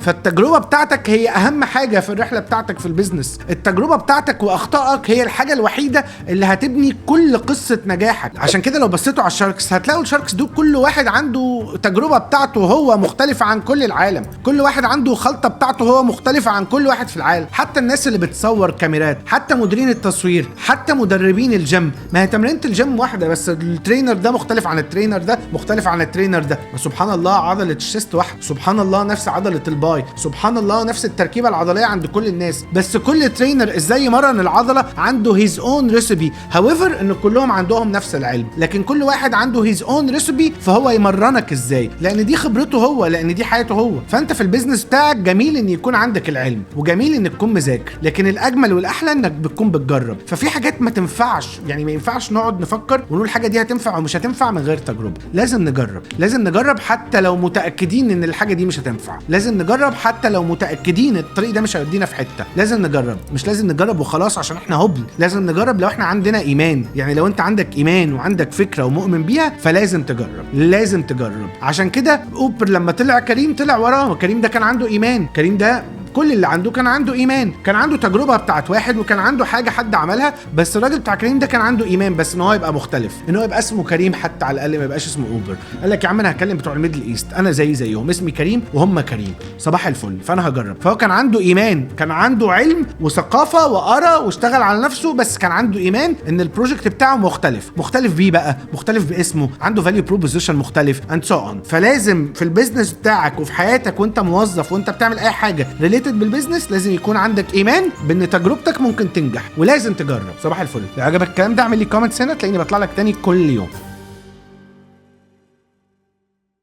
فالتجربه بتاعتك هي اهم حاجه في الرحله بتاعتك في البيزنس. التجربه بتاعتك واخطائك هي الحاجه الوحيده اللي هتبني كل قصه نجاحك. عشان كده لو بصيتوا على الشاركس هتلاقوا الشاركس دول كل واحد عنده تجربه بتاعته هو مختلفه عن كل العالم، كل واحد عنده خلطه بتاعته هو مختلفه عن كل واحد في العالم. حتى الناس اللي بتصور كاميرات، حتى مديرين التصوير، حتى مدربين الجيم، ما هي تمرينة الجيم واحده بس الترينر ده مختلف عن الترينر ده، مختلف عن الترينر ده. سبحان الله عضله الشيست واحده، سبحان الله نفس عضله الباي، سبحان الله نفس التركيبه العضليه عند كل الناس، بس كل ترينر ازاي يمرن العضله عنده هيز اون ريسيبي. هاويفر ان كلهم عندهم نفس العلم، لكن كل واحد عنده هيز اون ريسيبي، فهو يمرنك ازاي، لان دي خبرته هو، لان دي حياته هو. فانت في البيزنس بتاعك جميل ان يكون عندك العلم، وجميل انك تكون مذاكر، لكن الاجمل والاحلى انك بتكون بتجرب. ففي حاجات ما تنفعش، يعني ما ينفعش نقعد نفكر ونقول الحاجه دي هتنفع ومش هتنفع من غير تجربه. لازم نجرب، لازم نجرب حتى لو متاكدين ان الحاجه دي مش هتنفع، لازم نجرب حتى لو متاكدين الطريق ده مش هيودينا في حته. لازم نجرب، مش لازم نجرب وخلاص عشان احنا هبل، لازم نجرب لو احنا عندنا ايمان. يعني لو انت عندك ايمان وعندك فكره ومؤمن بيها فلازم تجرب، لازم تجرب. عشان كده اوبر لما طلع كريم طلع وراه. كريم ده كان عنده ايمان، كريم ده كل اللي عنده كان عنده ايمان، كان عنده تجربه بتاعت واحد وكان عنده حاجه حد عملها، بس الراجل بتاع كريم ده كان عنده ايمان بس ان هو يبقى مختلف، ان هو يبقى اسمه كريم حتى على الاقل ما يبقاش اسمه اوبر. قال لك يا عم انا هكلم بتوع الميدل ايست، انا زيهم، اسمي كريم وهم كريم، صباح الفل، فانا هجرب. فهو كان عنده ايمان، كان عنده علم وثقافه وقرا واشتغل على نفسه، بس كان عنده ايمان ان البروجكت بتاعه مختلف بيه بقى، مختلف باسمه، عنده فاليو بروبوزيشن مختلف اند سو اون. فلازم في البيزنس بتاعك وفي حياتك وانت موظف وانت بتعمل اي حاجه ريليتد بالبيزنس لازم يكون عندك ايمان بان تجربتك ممكن تنجح، ولازم تجرب. صباح الفل. لو عجبك الكلام ده اعمل لي كومنتس هنا تلاقيني بطلع لك تاني كل يوم.